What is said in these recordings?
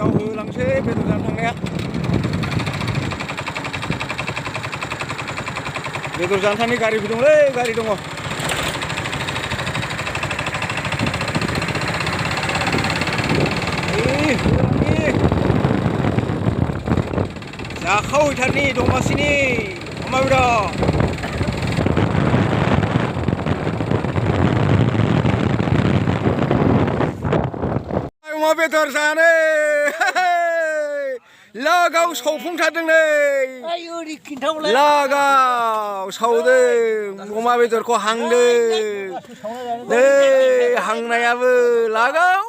गारियाव होलांसै बेदर जानो थांनाया बेदर जानो थांनाय गारिबो दंलै गारि दङ जाखावहैथारनि दमासिनि अमा बेदर अमा बेदर जानो लागाव सावफुंथारदों नै लागाव सावदों अमा बेदरखौ हांदों नै हांनायाबो लागाव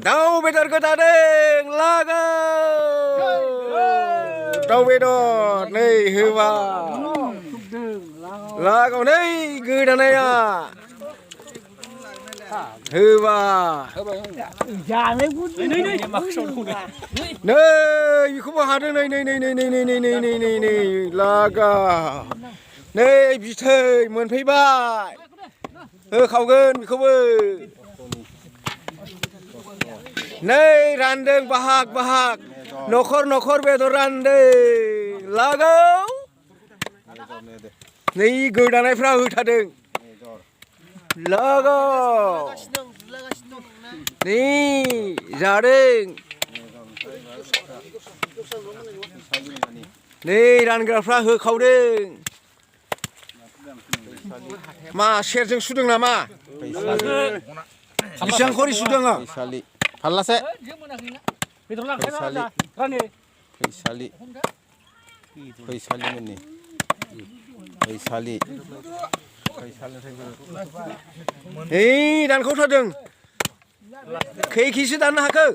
दाउ बेदर गोदादों लागाव दाउ बेदर नै होबा लागाव नै गोदानाया होबा नै बेखौबो हादों नै लागा नै बिथै मोनफैबाय होखावगोन बेखौबो नै रानदों बाहाग बाहाग न'खर बेदर रानदों लागाव नै गोदानायफ्रा होथारदों लागाव नै जादों नै रानग्राफ्रा होखावदों मा सेरजों सुदों नामा बेसेबां खरि सुदों फाल्लासे फैसालि नै दानखावथारदों खै केजि दाननो हाखो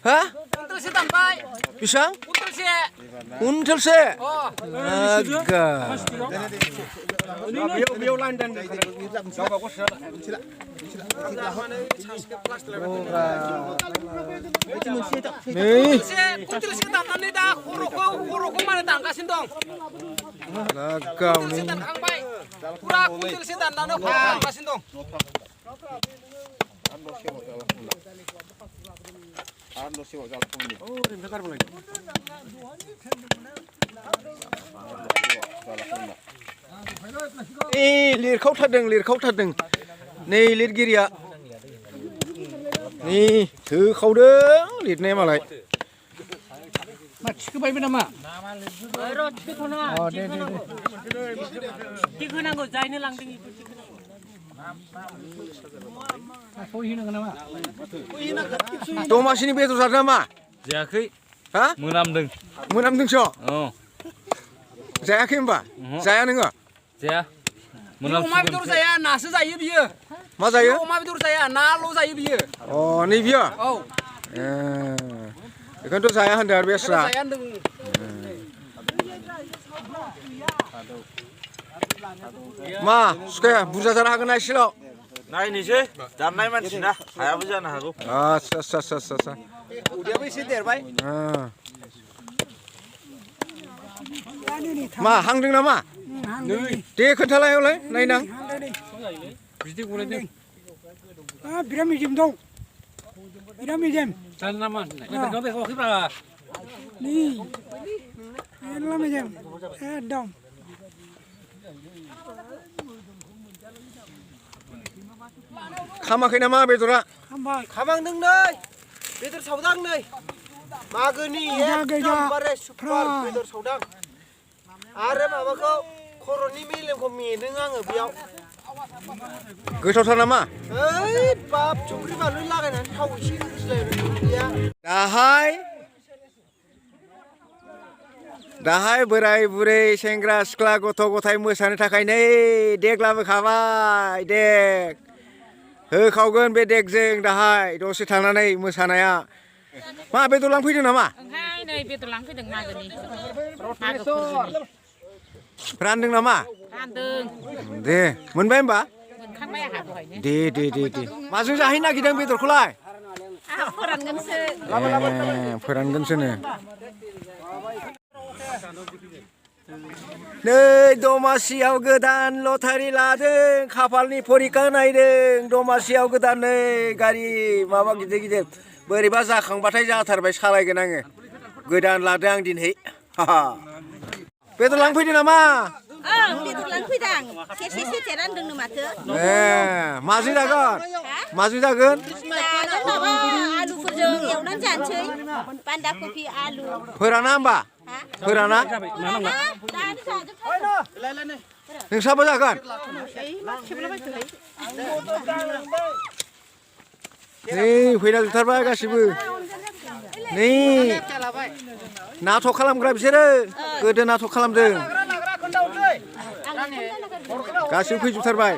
हा बेसेबां कुन्टेलसे लिरखावथारदों नै लिरगिरिया नै होखावदों लिरनाया मालाय थिखोबायबो नामा थिखोनांगौ जायनो लांदों दमासिनि बेदर जादों नामा जायाखै हा मोनामदोंसो जायाखै होनबा जाया नोङो जाया अमा बेदर जाया नासो जायो बियो मा जायो अमा बेदर जाया नाल' जायो बियो अ नै बियो औ बेखौनोथ' जाया होनदों आरो बेस्रा मा सुखाया बुरजा जानो हागोन ना एसेल' नायनोसै दाननाय मानसि ना हायाबो जानो हागौ आच्छा उदैयाबो एसे देरबाय मा हांदों नामा दे खोन्थालाय हले नायनां बिदि गलायदों बिराद मेजेम दं बिराद मेजेम जानो नामा बेदरखौ बेखावाखैब्रा नै मेरला मेजेम एकदम खामाखै नामा बेदरा खामांदों नै बेदर सावदां नै मागोनि एकदमबारे सुपार बेदर सावदां आरो माबाखौ खर'नि मेलेमखौ मेदों आङो बेयाव गोथावथार नामा ओइ बाब संख्रि बानलु लागायनानै थाव एसे होस्लायबाय दाहाय बोराय बुरै सेंग्रा सिख्ला गथ' गथाय मोसानो थाखाय नै देग लाबोखाबाय देग होखावगोन बे देगजों दाहाय दसे थानानै मोसानाया मा बेदर लांफैदों नामा नै बेदर लांफैदों मागोनि रानदों नामा रानदों दे मोनबाय होनबा मोनखांबाय आंहा दहायनो दे माजों जाहैनो नागिरदों बेदरखौलाय फोरानगोनसो फोरानगोनसोनो नै दमासियाव गोदान लटारि लादों खाफालनि फरिखा नायदों दमासियाव गोदान नै गारि माबा गिदिर गिदिर बोरैबा जाखांबाथाय जाथारबाय सालायगोन आङो गोदान लादों आं दिनै बेदर लांफैदों नामा ओं बेदर लांफैदों सेरसे रानदोंनो माथो माजों जागोन माजों जागोन जागोन माबा आलुफोरजों एवनानै जानोसै बान्दा कफि आलु फोराना होमबा फोराना नोंस्राबो जागोन नै फैना जोबथारबाय गासिबो नै नाटक खालामग्रा बिसोरो गोदो नाटक खालामदों गासिबो फैजोबथारबाय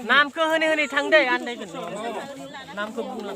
नामखौ होनै होनै थांदो आन्दायगोन नामखौ बुंलां